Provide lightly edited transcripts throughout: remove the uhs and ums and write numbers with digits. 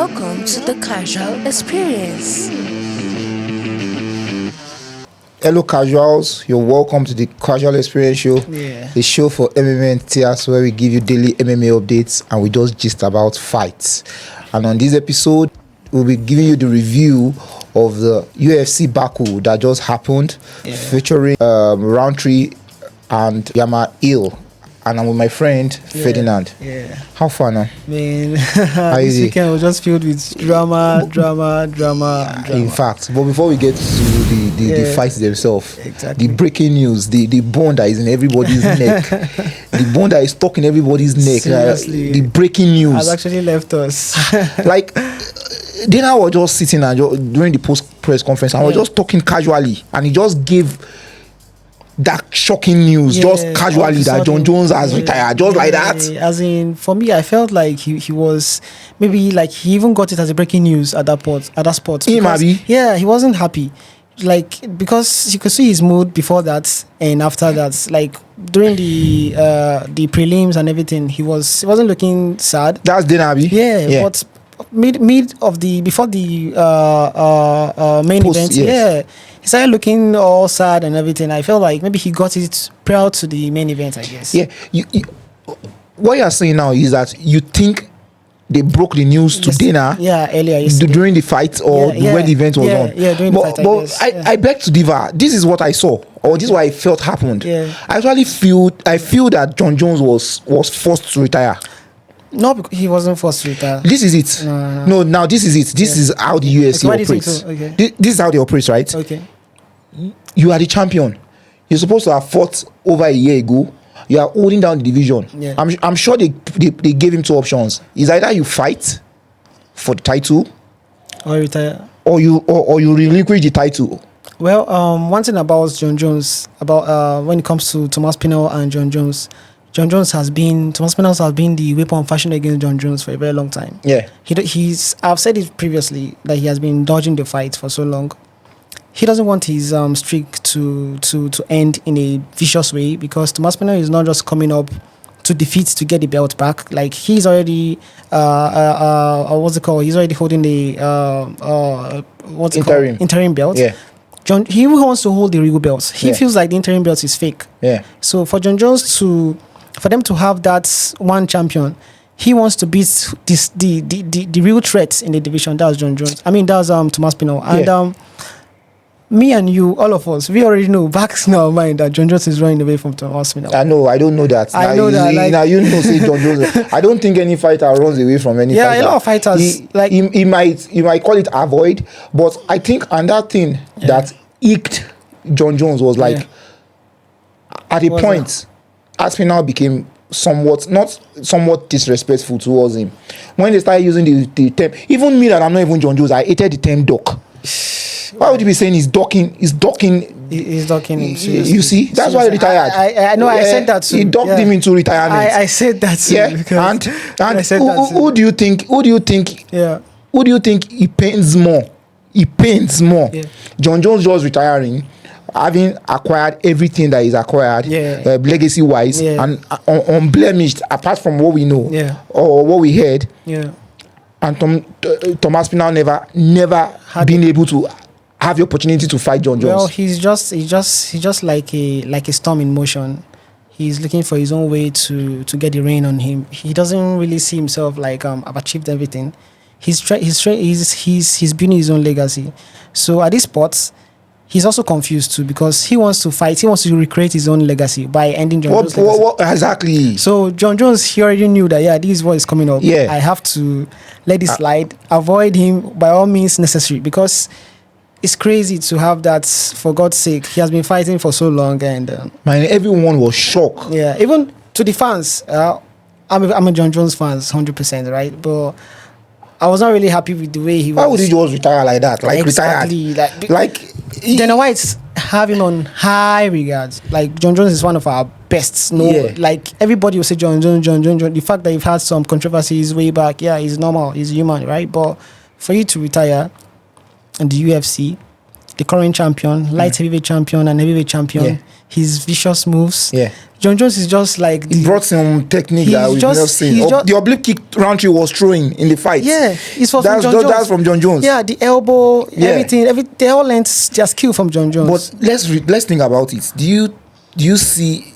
Welcome to the Casual Experience. Hello casuals, you're welcome to the Casual Experience Show. The show for MMA enthusiasts where we give you daily MMA updates and we just gist about fights. And on this episode, we'll be giving you the review of the UFC Baku that just happened, featuring Roundtree and Yama Hill. And I'm with my friend Ferdinand. How far now? Man, this weekend was just filled with drama. In fact, but before we get to the fights themselves, the breaking news, the bone that is in everybody's neck, the bone that is stuck in everybody's neck, the breaking news has actually left us. Like, Dana was just sitting and during the post press conference, and was just talking casually, and he just gave that shocking news just casually that Jon Jones has retired, just like that. As in, for me, I felt like he was maybe like he even got it as a breaking news at that spot. He wasn't happy, like, because you could see his mood before that and after that. Like during the prelims and everything, he wasn't looking sad. That's Denabi. But mid of the before the main event, he started looking all sad and everything. I felt like maybe he got it prior to the main event, I guess. What you're saying now is that you think they broke the news to Dana earlier yesterday, during the fight or when the event was on. During the fight, I beg to differ. This is what I saw, or this is what I felt happened. I actually feel that Jon Jones was forced to retire. No, he wasn't forced to retire. This is it. No, now this is it. This is how the UFC operates. This is how they operate, right? Okay. You are the champion. You're supposed to have fought over a year ago. You are holding down the division. I'm sure they gave him two options. It's either you fight for the title or retire, or you relinquish the title. Well, one thing about Jon Jones, about when it comes to Thomas Pinal and Jon Jones, Thomas Pinal has been the weapon fashioned against Jon Jones for a very long time. I've said it previously that he has been dodging the fight for so long. He doesn't want his streak to end in a vicious way, because Thomas Pinal is not just coming up to defeat to get the belt back. Like, he's already what's it called? He's already holding the interim belt. He wants to hold the real belt. He feels like the interim belt is fake. So for Jon Jones for them to have that one champion, he wants to beat the real threat in the division. That's Jon Jones. I mean, that's Thomas Pinal. And me and you, all of us, we already know back in our mind that Jon Jones is running away from Thomas Pinal. I know. I don't know that. Now you know, say Jon Jones. I don't think any fighter runs away from any fighter. A lot of fighters. He might call it avoid, but I think another thing that icked Jon Jones was like, at a point, Aspinall became somewhat disrespectful towards him when they started using the term. Even me, that I'm not even Jon Jones, I hated the term duck. Why would you be saying he's ducking? He's ducking. You see, that's why he retired. I know. I said that too. He ducked him into retirement. I said that too. And who do you think? Who do you think he pains more? Jon Jones just retiring, having acquired everything that he's acquired, legacy wise, and unblemished, apart from what we know or what we heard. And Thomas Pinal never been able to have the opportunity to fight Jon Jones. Well, he's just like a storm in motion. He's looking for his own way to get the reign on him. He doesn't really see himself like I've achieved everything. He's building his own legacy. So at this spot, he's also confused too, because he wants to fight. He wants to recreate his own legacy by ending Jon Jones' legacy. What exactly? So Jon Jones, he already knew that this is what is coming up. I have to let this slide, avoid him by all means necessary, because it's crazy to have that. For God's sake, he has been fighting for so long, and everyone was shocked. Even to the fans. I'm a Jon Jones fan, 100%, right? But I was not really happy with the way he was. Why would he just retire like that? Exactly. Dana White have him on high regards. Like, Jon Jones is one of our best. Like, everybody will say Jon Jones. The fact that you've had some controversies way back, he's normal, he's human, right? But for you to retire in the UFC, the current champion, light heavyweight champion, and heavyweight champion. Yeah. His vicious moves. Yeah. Jon Jones is just like... He brought some technique that we've never seen. The oblique kick Roundtree was throwing in the fight. Yeah, it's from Jon Jones. That's from Jon Jones. Yeah, the elbow, everything, they all learned their skill from Jon Jones. But let's think about it. Do you see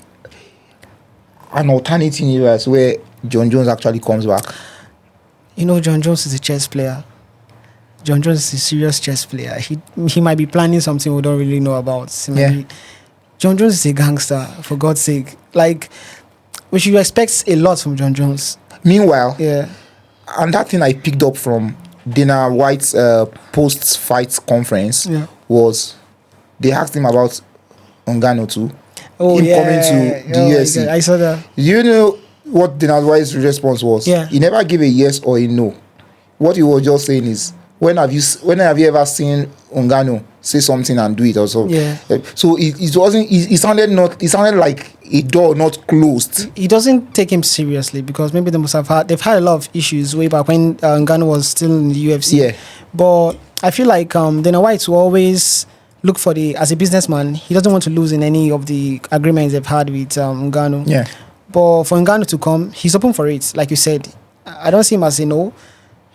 an alternate universe where Jon Jones actually comes back? You know, Jon Jones is a chess player. Jon Jones is a serious chess player. He might be planning something we don't really know about. Jon Jones is a gangster, for God's sake. Like, we should expect a lot from Jon Jones. Meanwhile, and that thing I picked up from Dana White's post-fight conference was they asked him about Ngannou too. Coming to the UFC. I saw that. You know what Dana White's response was? Yeah. He never gave a yes or a no. What he was just saying is, when have you ever seen Ngannou say something and do it also? Yeah. So it wasn't. It sounded like a door not closed. He doesn't take him seriously because maybe they've had a lot of issues way back when Ngannou was still in the UFC. Yeah. But I feel like Dana White will always look for as a businessman, he doesn't want to lose in any of the agreements they've had with Ngannou. Yeah. But for Ngannou to come, he's open for it. Like you said, I don't see him as a no.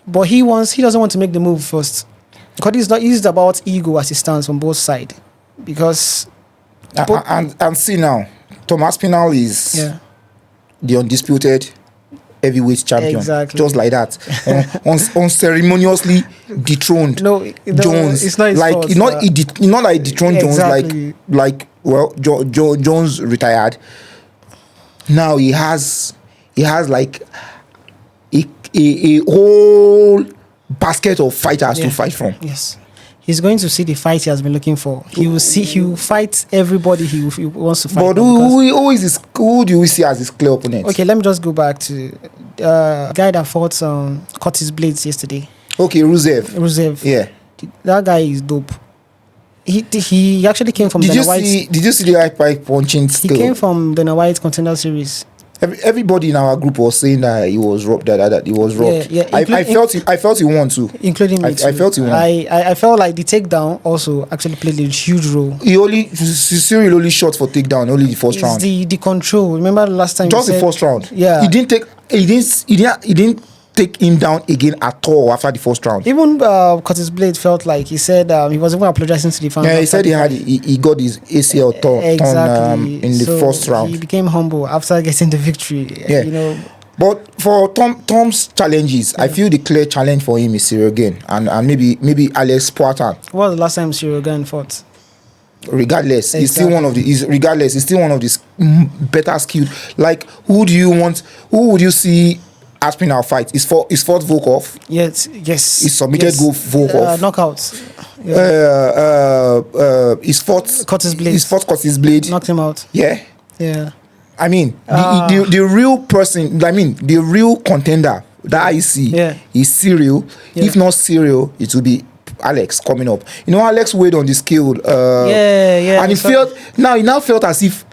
But he doesn't want to make the move first. Because it's about ego as it stands on both sides. Because... And see now, Thomas Pinal is the undisputed heavyweight champion. Exactly. Just like that. Unceremoniously dethroned Jones. It's not his fault. Not like dethroned Jones, Jones retired. Now he has like a whole basket of fighters to fight from. Yes. He's going to see the fight he has been looking for. He will fight everybody he wants to fight. But who do you see as his clear opponent? Okay, let me just go back to the guy that fought Curtis Blades yesterday. Okay, Rusev. Yeah. That guy is dope. He actually came from Dana White's... Did you see the high punching skill? He came from Dana White's Contender Series. Everybody in our group was saying that he was robbed. That he was robbed. Yeah. I felt he won too. Including me too. I felt he won. I felt like the takedown also actually played a huge role. Cyril only shot for takedown only the first round. The control. Remember the last time? Just the first round. Yeah. He didn't take him down again at all after the first round. Even Curtis Blade felt like he said he was even apologizing to the fans. Yeah, he said he got his ACL torn in the first round. He became humble after getting the victory. Yeah. You know. But for Tom's challenges, I feel the clear challenge for him is Cyril Gane and maybe Alex Poatan. What was the last time Cyril Gane fought? Regardless, he's still one of the better skilled. Like, who would you see Aspinall fight? He's fought Volkov. Yes. He submitted Volkov. Knockouts. He's fought Curtis Blade. Knocked him out. Yeah. I mean, the real person. I mean, the real contender that I see is Cyril. If not Cyril, it will be Alex coming up. You know, Alex weighed on the scale. And he now felt as if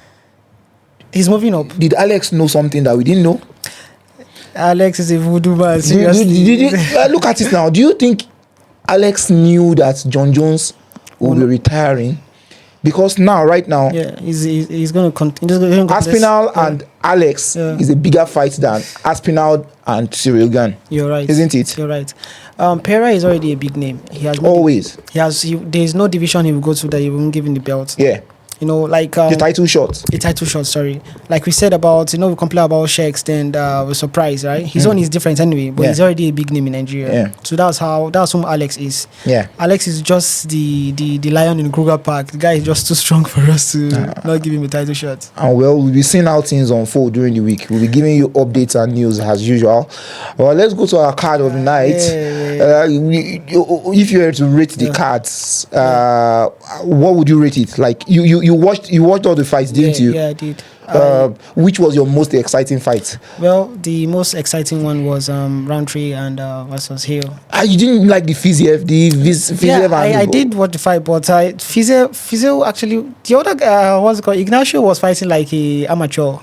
he's moving up. Did Alex know something that we didn't know? Alex is a voodoo man. Seriously. Look at it now. Do you think Alex knew that Jon Jones will be retiring? Because right now, he's going to continue. Aspinall and Alex is a bigger fight than Aspinall and Cyril Gane. You're right, isn't it? You're right. Pereira is already a big name. He has always. There's no division he will go to that he won't give him the belt. Yeah. You know, like the title shot. Sorry, like we said about, we complain about Sheiks, then we're surprised, right? His own is different anyway, but he's already a big name in Nigeria. Yeah. So that's whom Alex is. Yeah. Alex is just the lion in Kruger Park. The guy is just too strong for us to not give him a title shot. And we'll be seeing how things unfold during the week. We'll be giving you updates and news as usual. Well, let's go to our card of the night. If you were to rate the cards, what would you rate it? Like you watched all the fights, didn't you? Yeah, I did. Which was your most exciting fight? Well, the most exciting one was Roundtree and versus Hill. You didn't like the Fiziev? I did watch the fight, but Fiziev actually, the other guy, what's it called? Ignacio was fighting like a amateur,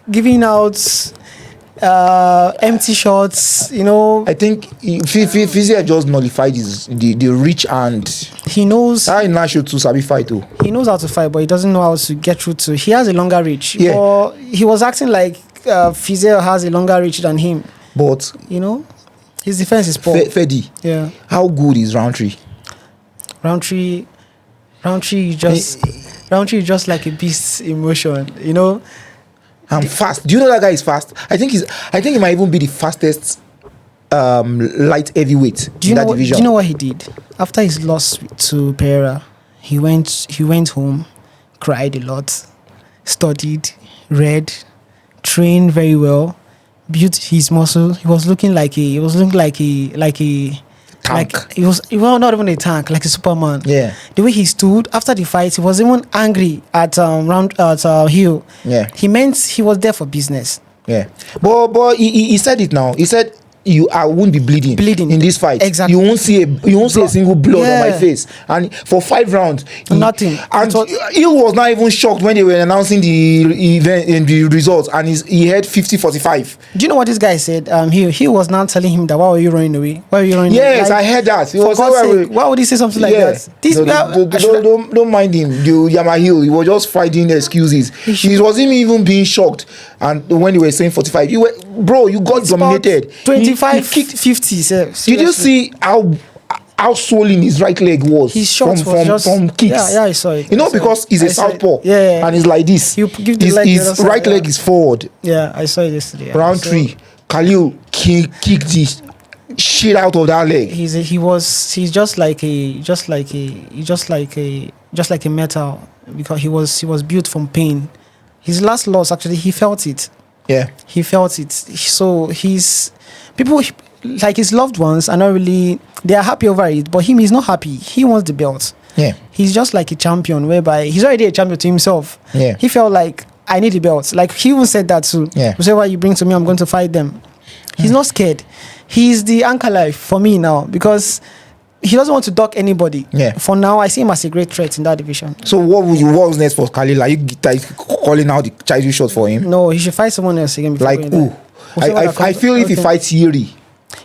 giving out empty shots, I think Fiziev just nullified the reach and he knows. I not should to sabi fight too. He knows how to fight, but he doesn't know how to get through to. He has a longer reach. Yeah. But he was acting like Fizel has a longer reach than him. But his defense is poor. Fedi. Yeah. How good is Roundtree? Roundtree is just like a beast in motion. I'm fast. Do you know that guy is fast? I think he might even be the fastest light heavyweight in that division. Do you know what he did after his loss to Pereira? He went home, cried a lot, studied, read, trained very well, built his muscle. He was looking like a tank. Like he was not even a tank, like a Superman. Yeah. The way he stood after the fight, he was even angry at Hill. Yeah. He meant he was there for business. Yeah. But he said it now. He said I won't be bleeding in this fight. Exactly. You won't see a single blood on my face. And for 5 rounds, nothing. And he was not even shocked when they were announcing the event and the results, and he had 50-45. Do you know what this guy said? He was now telling him that why were you running away? Why were you running away? Yes, I heard that. Why would he say something like that? Don't mind him. Yamahil, he was just fighting excuses. He wasn't even being shocked. And when they were saying 45, you got dominated. 25, 50. Did you see how swollen his right leg was? His shot from kicks. Yeah, I saw it. Because he's a southpaw. Yeah. And he's like this. His right leg is forward. Yeah, I saw it yesterday. Roundtree, Khalil kicked the shit out of that leg. He's just like a metal, because he was built from pain. His last loss, actually, he felt it. Yeah. He felt it. So people like his loved ones are not really, they are happy over it, but he's not happy. He wants the belt. Yeah. He's just like a champion, whereby he's already a champion to himself. Yeah. He felt like, I need the belt. Like, he even said that too. Yeah. Whatever you bring to me, I'm going to fight them. He's not scared. He's the anchor life for me now, because he doesn't want to duck anybody. Yeah. For now, I see him as a great threat in that division. So what was next for Khalil? Are you calling out the title shot for him? No, he should fight someone else again. Like who? I feel if he fights Yuri,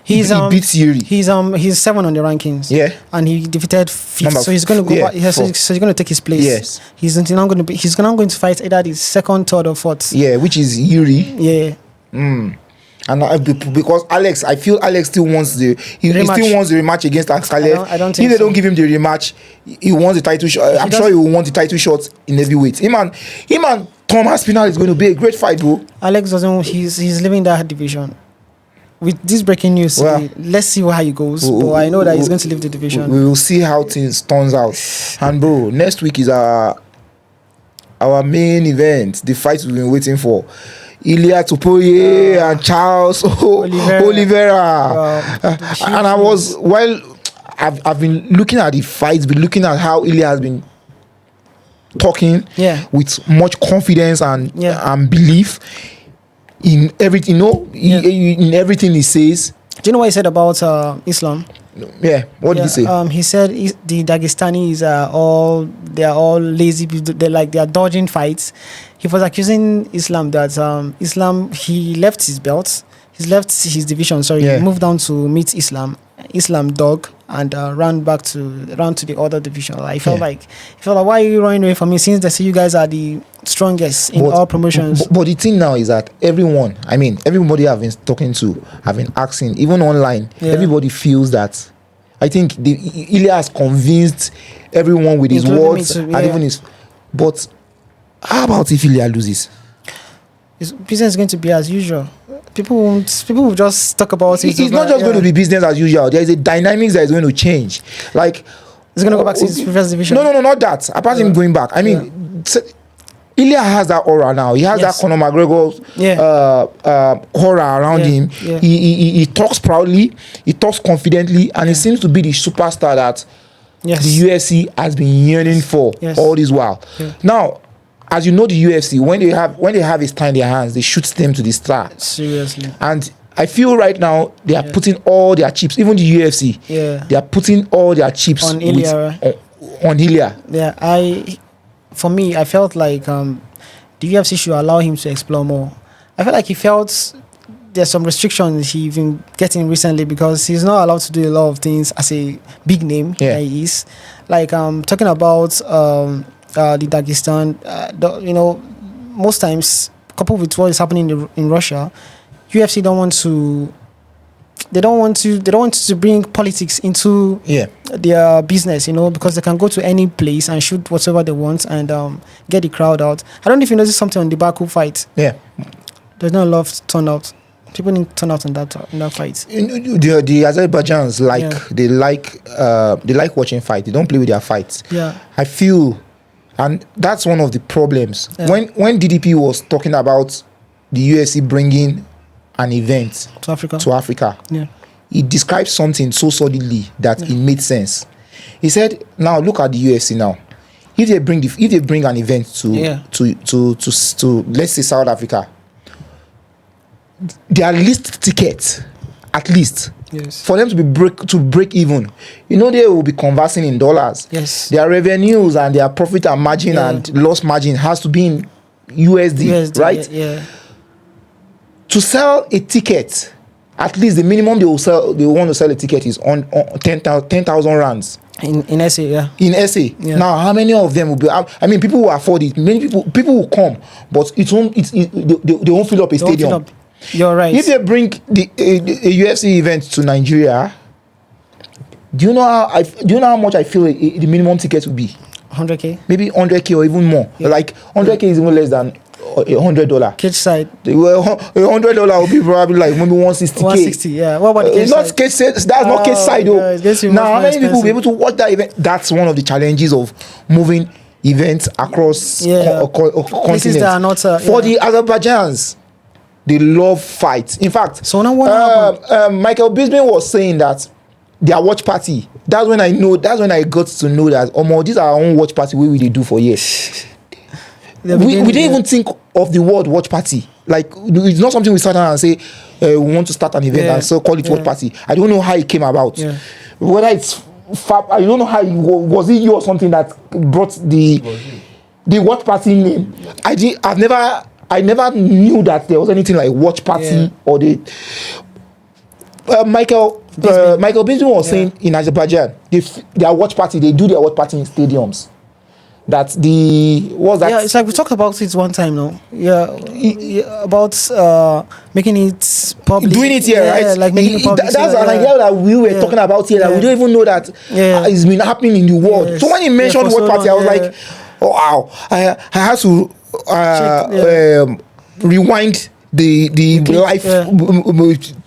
he beats Yuri. He's 7 on the rankings. Yeah. And he defeated 5th. So he's going to go back. So he's going to take his place. Yes. He's now going to fight either the 2nd, 3rd, or 4th. Yeah, which is Yuri. Yeah. And because I feel Alex still wants the rematch against Khalil. I don't think if they don't give him the rematch, he wants the title shot. I'm sure he will want the title shot in heavyweight. Him and Thomas Pinal is going to be a great fight, bro. Alex doesn't. He's leaving that division. With this breaking news, let's see how he goes. But I know that he's going to leave the division. We will see how things turns out. And bro, next week is our main event, the fight we've been waiting for. Ilia Tupoye and Charles Oliveira. And I've been looking at the fights, been looking at how Ilia has been talking with much confidence and belief in everything, in everything he says. Do you know what he said about Islam? Yeah, what did he say? He said the Dagestanis are all lazy. They are dodging fights. He was accusing Islam that Islam, he left his belt, he left his division. He moved down to meet Islam dog, and ran to the other division. He felt like, why are you running away from me, since they say you guys are the strongest in all promotions? But the thing now is that everybody I've been talking to, I've been asking, even online, everybody feels that. I think Ilya has convinced everyone with his words and even his. But how about if Ilya loses? His business is going to be as usual. People will just talk about it. It's not just going to be business as usual. There is a dynamics that is going to change. Like, he's going to go back to his previous division. No, not that. Apart from him going back, Ilya has that aura now. He has that Conor McGregor aura around him. Yeah. He talks proudly, he talks confidently, and he seems to be the superstar that the UFC has been yearning for all this while. Yeah. Now, as you know, the UFC, when they have a star in their hands, they shoot them to the star. Seriously. And I feel right now they are putting all their chips, even the UFC. Yeah. They are putting all their chips on Ilya. On Ilya. Yeah, for me, I felt like the UFC should allow him to explore more. I felt like he felt there's some restrictions he's been getting recently because he's not allowed to do a lot of things as a big name that he is. Like talking about the Dagestan, most times coupled with what is happening in Russia, UFC don't want to bring politics into their business, because they can go to any place and shoot whatever they want and get the crowd out. I don't know if you noticed something on the Baku fight. Yeah, there's not a lot of turnout. People didn't turn out in that fight. The Azerbaijans they like watching fight. They don't play with their fights. Yeah, I feel, and that's one of the problems. Yeah. When DDP was talking about the UFC bringing an event to Africa, he described something so solidly that it made sense. He said, "Now look at the UFC now. If they bring an event to let's say South Africa, their list tickets, at least for them to break even, they will be conversing in dollars. Yes, their revenues and their profit and margin and loss margin has to be in USD, right? Yeah. To sell a ticket, at least the minimum they want to sell a ticket is on 10,000 rands. In SA, yeah. In SA. Yeah. Now, how many of them will be? I mean, people will afford it. Many people will come, but they won't fill up a stadium. You're right. If they bring a UFC event to Nigeria, do you know how much I feel the minimum ticket would be? 100K. Maybe 100K or even more. Yeah. Like 100K is even less than $100. Cage side. Well, $100 will be probably like maybe 160K. 160, yeah. What about the cage side? Cage side? That's not cage side though. Now, how many people will be able to watch that event? That's one of the challenges of moving events across continents. That are not, for the Azerbaijans, they love fights. In fact, so now Michael Bisping was saying that their watch party. That's when I got to know that these are our own watch party. What will they do for years? We didn't even think of the word watch party. Like, it's not something we sat down and say we want to start an event and so call it watch party. I don't know how it came about. Yeah. Whether it's I don't know how was it you or something that brought the watch party name. I never knew that there was anything like watch party or the Michael Bisping was saying in Azerbaijan their watch party, they do their watch party in stadiums. That it's like we talked about it one time now. About making it public, doing it here, right? Like making it public. That's an idea that we were talking about here. That we don't even know that it's been happening in the world. Yes. So when he mentioned watch party, I was like, oh wow! I had to rewind the live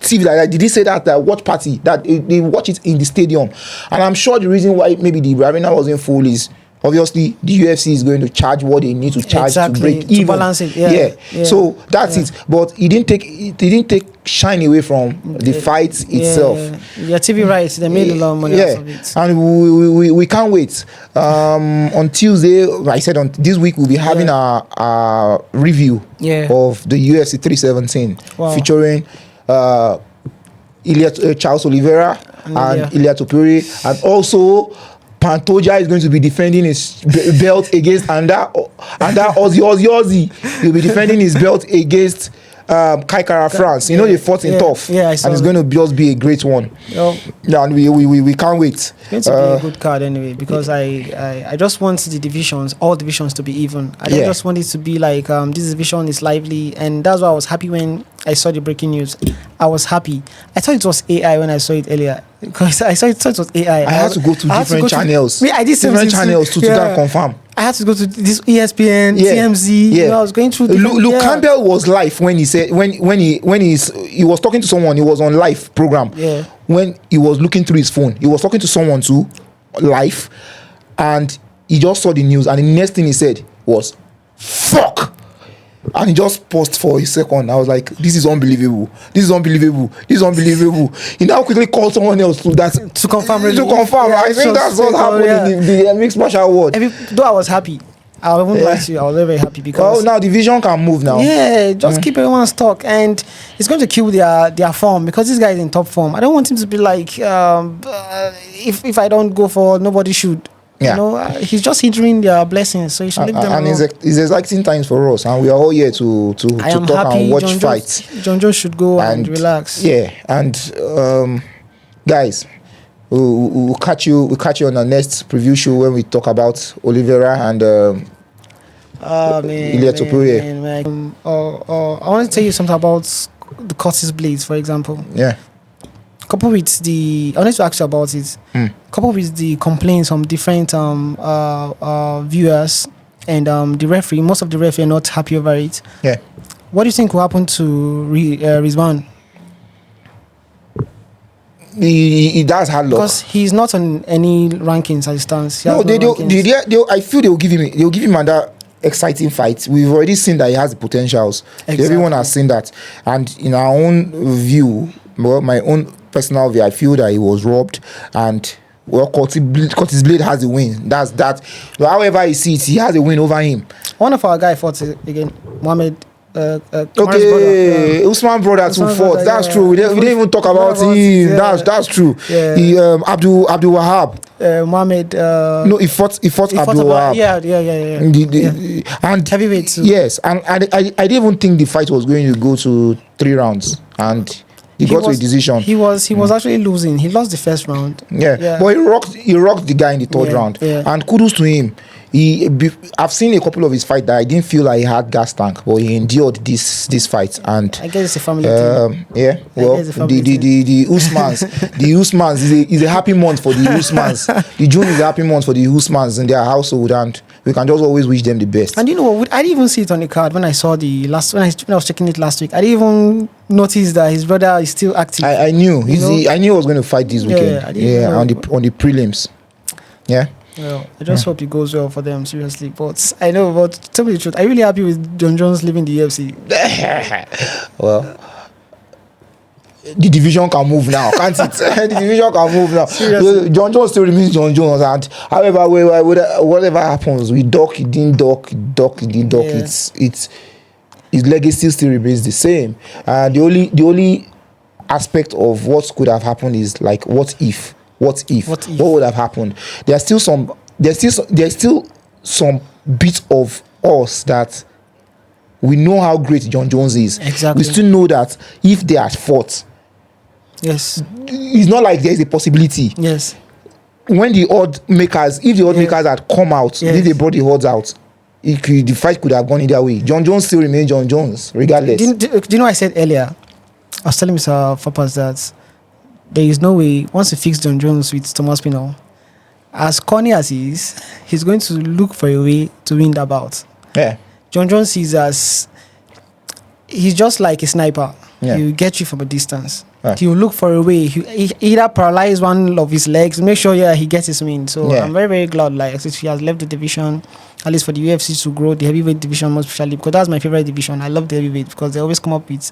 TV. Like, did he say that watch party that they watch it in the stadium? And I'm sure the reason why maybe the arena wasn't full is obviously the UFC is going to charge what they need to charge to break even. To balance it. Yeah. So that's it. But it didn't take shine away from the fight itself. Yeah, TV rights, they made a lot of money out of it. And we can't wait. On Tuesday, I said on this week we'll be having a review of the UFC 317 featuring Charles Oliveira and Ilia Topuria, and also Pantoja is going to be defending his belt against Anda Ozzy. He'll be defending his belt against Kai Kara France. They fought in tough. Yeah, and it's going to just be a great one. And we can't wait. It's going to be a good card anyway, because I just want all divisions to be even. I don't just want it to be like this division is lively, and that's why I was happy when I saw the breaking news. I was happy. I thought it was AI when I saw it earlier, because I thought it was AI. I had to go to different channels. I did different channels to confirm. I had to go to this ESPN, TMZ. I was going through. Luke Campbell was live when he said when he was talking to someone. He was on live program. Yeah. When he was looking through his phone, he was talking to someone too, live, and he just saw the news, and the next thing he said was "fuck." And he just paused for a second. I was like, this is unbelievable. He now quickly called someone else to confirm. I think that's what happened in the mixed martial world. Though I was happy. I won't lie to you. I was very, very happy because now division can move now. Yeah, just keep everyone's talk, and it's going to kill their form, because this guy is in top form. I don't want him to be like, if I don't go for, nobody should. You know, he's just hindering their blessings, so you should leave them alone. And it's exciting times for us, and we are all here to talk and watch fights. Jon Jones should go and relax. Yeah, and guys, we'll catch you on the next preview show when we talk about Oliveira and Ilia Topuria. I want to tell you something about the Curtis Blades, for example. Yeah. Coupled with I wanted to ask you about it. Coupled with the complaints from different viewers and the referee, most of the referee are not happy over it. Yeah. What do you think will happen to Rizwan? He does hard luck because he's not on any rankings as it stands. No, I feel they'll give him another exciting fight. We've already seen that he has the potentials. Exactly. Everyone has seen that, and in our own view, my own personal view, I feel that he was robbed, and Curtis Blade has the win. That's that. However he sees, he has a win over him. One of our guys fought again, Mohammed. Usman brother too fought. That's true. We didn't even talk about him. Yeah. That's true. Yeah. He Abdul Wahab. Mohammed. No, he fought Abdul Wahab. Yeah. And heavyweight too. Yes, and I didn't even think the fight was going to go to 3 rounds, and he got to a decision. He was actually losing. He lost the first round. Yeah. But he rocked the guy in the third round. Yeah. And kudos to him. I've seen a couple of his fights that I didn't feel like he had gas tank, but he endured this fight. And I guess it's a family thing. Yeah. Well, the Usmans is a happy month for the Usmans. The June is a happy month for the Usmans in their household, and we can just always wish them the best. And you know what? I didn't even see it on the card when I saw when I was checking it last week. I didn't even notice that his brother is still active. I knew. I knew he was going to fight this weekend. On the prelims. Yeah. Well, I just hope it goes well for them, seriously. But I know, but tell me the truth, are you really happy with Jon Jones leaving the UFC? Well, the division can move now, can't it? The division can move now. Seriously? Jon Jones still remains Jon Jones, and however, whatever happens, we duck, he didn't duck, he didn't duck. Yeah. His legacy still remains the same. The only aspect of what could have happened is like, what if? What would have happened? There's still some bit of us that we know how great Jon Jones is. Exactly. We still know that if they had fought, yes, it's not like there's a possibility. Yes. When the odd makers had come out, if they brought the odds out, the fight could have gone either way. Jon Jones still remains Jon Jones, regardless. Do you know I said earlier? I was telling Mr. Fapas that there is no way, once you fix Jon Jones with Thomas Pinal, as corny as he is, he's going to look for a way to win that bout. Yeah. Jon Jones he's just like a sniper. Yeah. He'll get you from a distance. Yeah. He'll look for a way. He either paralyze one of his legs, make sure he gets his win. So I'm very, very glad since he has left the division, at least for the UFC to grow, the heavyweight division most especially, because that's my favorite division. I love the heavyweight because they always come up with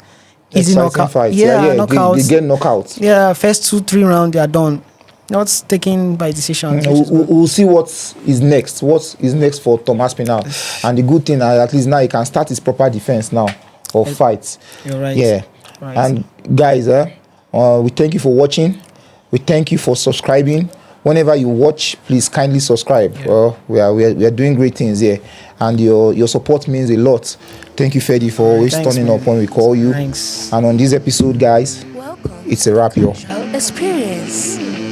easy knockout fights. Knockouts. They get knockouts. Yeah, first 2-3 rounds they are done. Not taken by decision. We'll see what is next. What is next for Thomas Pinal? And the good thing, at least now he can start his proper defense now of fights. You're right. Yeah. Right. And guys, we thank you for watching. We thank you for subscribing. Whenever you watch, please kindly subscribe. Yeah. We are doing great things here, and your support means a lot. Thank you, Ferdy, for always turning up when we call you. Thanks. And on this episode, guys, welcome. It's a wrap, yo. Experience.